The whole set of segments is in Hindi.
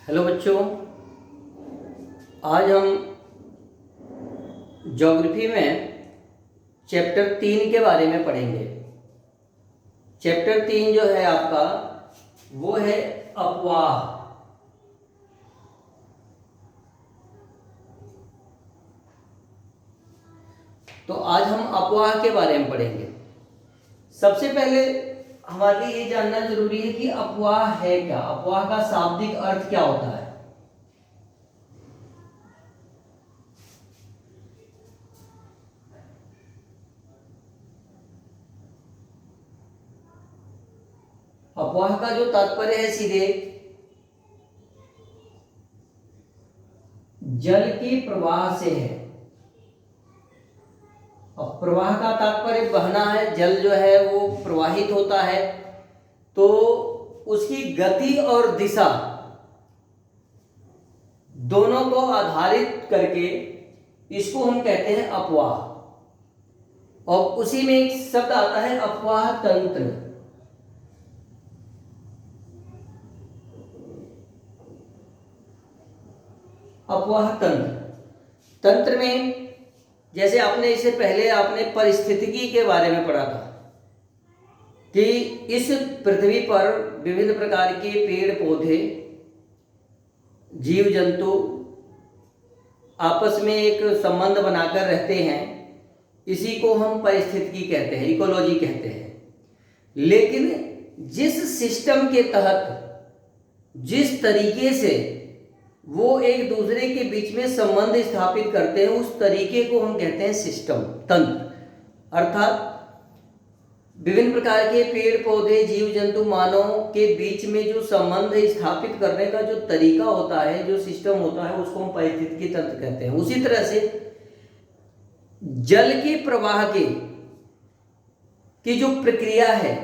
हेलो बच्चों, आज हम ज्योग्राफी में चैप्टर 3 के बारे में पढ़ेंगे। चैप्टर 3 जो है आपका वो है अफवाह। तो आज हम अफवाह के बारे में पढ़ेंगे। सबसे पहले हमारे लिए ये जानना जरूरी है कि अफवाह है क्या, अफवाह का शाब्दिक अर्थ क्या होता है। अफवाह का जो तात्पर्य है सीधे जल के प्रवाह से है। अब प्रवाह का तात्पर्य बहना है, जल जो है वो प्रवाहित होता है, तो उसकी गति और दिशा दोनों को आधारित करके इसको हम कहते हैं अफवाह। और उसी में एक शब्द आता है अफवाह तंत्र। अफवाह तंत्र में जैसे आपने इससे पहले आपने पारिस्थितिकी के बारे में पढ़ा था कि इस पृथ्वी पर विभिन्न प्रकार के पेड़ पौधे जीव जंतु आपस में एक संबंध बनाकर रहते हैं। इसी को हम पारिस्थितिकी कहते हैं, इकोलॉजी कहते हैं। लेकिन जिस सिस्टम के तहत जिस तरीके से वो एक दूसरे के बीच में संबंध स्थापित करते हैं, उस तरीके को हम कहते हैं सिस्टम, तंत्र। अर्थात विभिन्न प्रकार के पेड़ पौधे जीव जंतु मानव के बीच में जो संबंध स्थापित करने का जो तरीका होता है, जो सिस्टम होता है, उसको हम पारिस्थितिकी तंत्र कहते हैं। उसी तरह से जल के प्रवाह की जो प्रक्रिया है,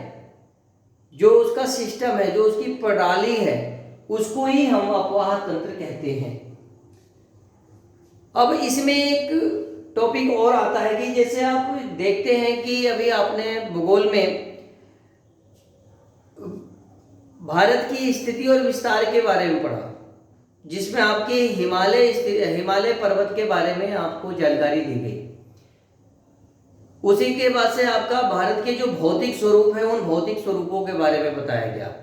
जो उसका सिस्टम है, जो उसकी प्रणाली है, उसको ही हम अफवाह तंत्र कहते हैं। अब इसमें एक टॉपिक और आता है कि जैसे आप देखते हैं कि अभी आपने भूगोल में भारत की स्थिति और विस्तार के बारे में पढ़ा, जिसमें आपके हिमालय पर्वत के बारे में आपको जानकारी दी गई। उसी के बाद से आपका भारत के जो भौतिक स्वरूप है, उन भौतिक स्वरूपों के बारे में बताया गया,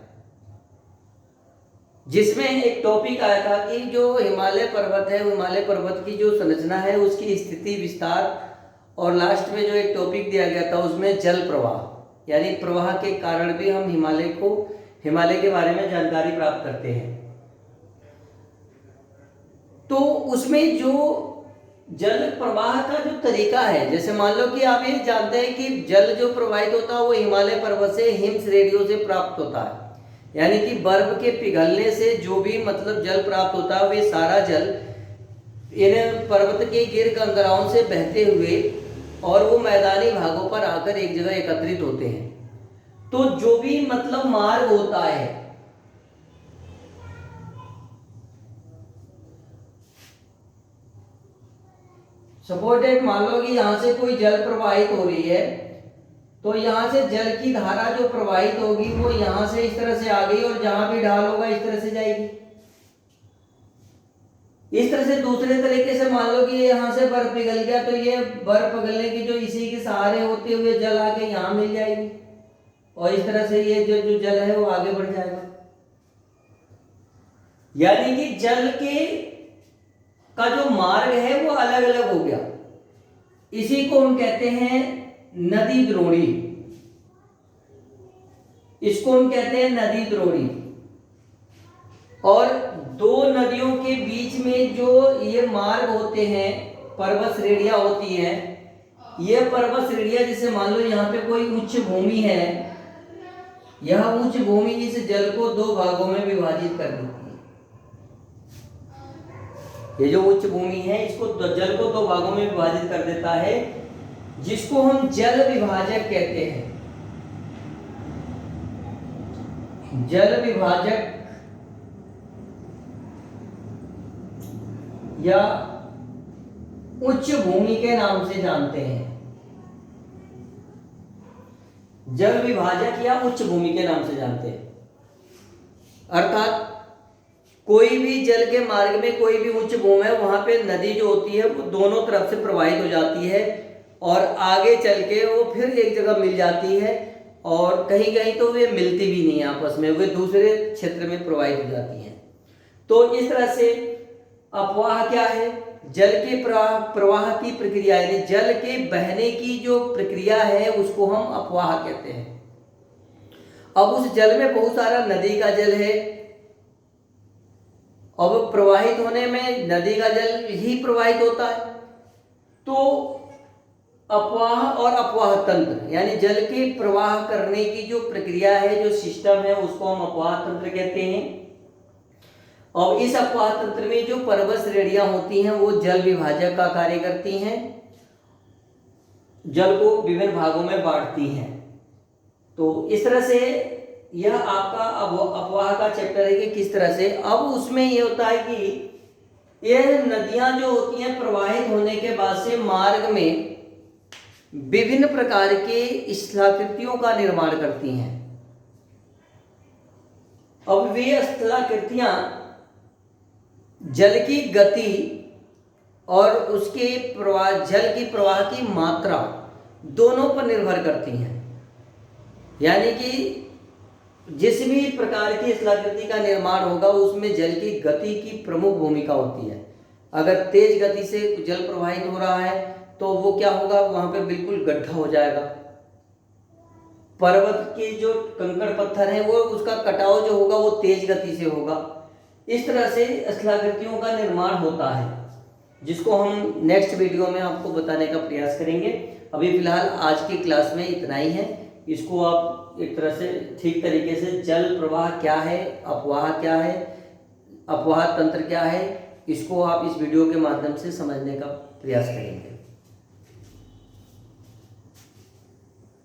जिसमें एक टॉपिक आया था कि जो हिमालय पर्वत है, हिमालय पर्वत की जो संरचना है, उसकी स्थिति विस्तार, और लास्ट में जो एक टॉपिक दिया गया था उसमें जल प्रवाह, यानी प्रवाह के कारण भी हम हिमालय के बारे में जानकारी प्राप्त करते हैं। तो उसमें जो जल प्रवाह का जो तरीका है, जैसे मान लो कि आप ये जानते हैं कि जल जो प्रवाहित होता है वो हिमालय पर्वत से हिम श्रेणियों से प्राप्त होता है, यानी कि बर्फ के पिघलने से जो भी मतलब जल प्राप्त होता है, वे सारा जल इन पर्वत के गिर कंदराओं से बहते हुए और वो मैदानी भागों पर आकर एक जगह एकत्रित होते हैं। तो जो भी मतलब मार्ग होता है, सपोर्टेड, मान लो कि यहां से कोई जल प्रवाहित हो रही है, तो यहां से जल की धारा जो प्रवाहित होगी वो यहां से इस तरह से आ गई और जहां भी ढाल होगा इस तरह से जाएगी। इस तरह से दूसरे तरीके से मान लो कि यहां से बर्फ पिघल गया, तो ये बर्फ पिघलने की जो इसी के सहारे होते हुए जल आके यहां मिल जाएगी, और इस तरह से ये जो जल है वो आगे बढ़ जाएगा। यानी कि जल का जो मार्ग है वो अलग अलग हो गया। इसी को हम कहते हैं नदी द्रोणी। इसको हम कहते हैं नदी द्रोणी। और दो नदियों के बीच में जो ये मार्ग होते हैं, पर्वत श्रेणियां होती हैं, ये पर्वत श्रेणियां, जैसे मान लो यहाँ पे कोई उच्च भूमि है, यह उच्च भूमि इस जल को दो भागों में विभाजित कर देती है। ये जो उच्च भूमि है, इसको जल को दो भागों में विभाजित कर देता है, जिसको हम जल विभाजक कहते हैं। जल विभाजक या उच्च भूमि के नाम से जानते हैं। जल विभाजक या उच्च भूमि के नाम से जानते हैं। अर्थात कोई भी जल के मार्ग में कोई भी उच्च भूमि है, वहां पे नदी जो होती है वो दोनों तरफ से प्रवाहित हो जाती है और आगे चल के वो फिर एक जगह मिल जाती है, और कहीं कहीं तो वे मिलती भी नहीं है आपस में, वे दूसरे क्षेत्र में प्रवाहित हो जाती हैं। तो इस तरह से अपवाह क्या है? जल के प्रवाह की प्रक्रिया, यानी जल के बहने की जो प्रक्रिया है उसको हम अपवाह कहते हैं। अब उस जल में बहुत सारा नदी का जल है, अब प्रवाहित होने में नदी का जल ही प्रवाहित होता है, तो अपवाह और अपवाह तंत्र यानी जल के प्रवाह करने की जो प्रक्रिया है, जो सिस्टम है, उसको हम अपवाह तंत्र कहते हैं। और इस अपवाह तंत्र में जो परवश श्रेणियां होती हैं वो जल विभाजक का कार्य करती हैं, जल को विभिन्न भागों में बांटती हैं। तो इस तरह से यह आपका अपवाह का चैप्टर है कि किस तरह से। अब उसमें यह होता है कि यह नदियां जो होती हैं प्रवाहित होने के बाद से मार्ग में विभिन्न प्रकार के स्थलाकृतियों का निर्माण करती हैं। अब वे स्थलाकृतियां जल की गति और उसके प्रवाह, जल की प्रवाह की मात्रा दोनों पर निर्भर करती हैं। यानी कि जिस भी प्रकार की स्थलाकृति का निर्माण होगा उसमें जल की गति की प्रमुख भूमिका होती है। अगर तेज गति से जल प्रवाहित हो रहा है तो वो क्या होगा, वहां पे बिल्कुल गड्ढा हो जाएगा। पर्वत के जो कंकड़ पत्थर हैं वो उसका कटाव जो होगा वो तेज गति से होगा। इस तरह से स्थलाकृतियों का निर्माण होता है, जिसको हम नेक्स्ट वीडियो में आपको बताने का प्रयास करेंगे। अभी फिलहाल आज की क्लास में इतना ही है। इसको आप एक तरह से ठीक तरीके से जल प्रवाह क्या है, अपवाह क्या है, अपवाह तंत्र क्या है, इसको आप इस वीडियो के माध्यम से समझने का प्रयास करेंगे।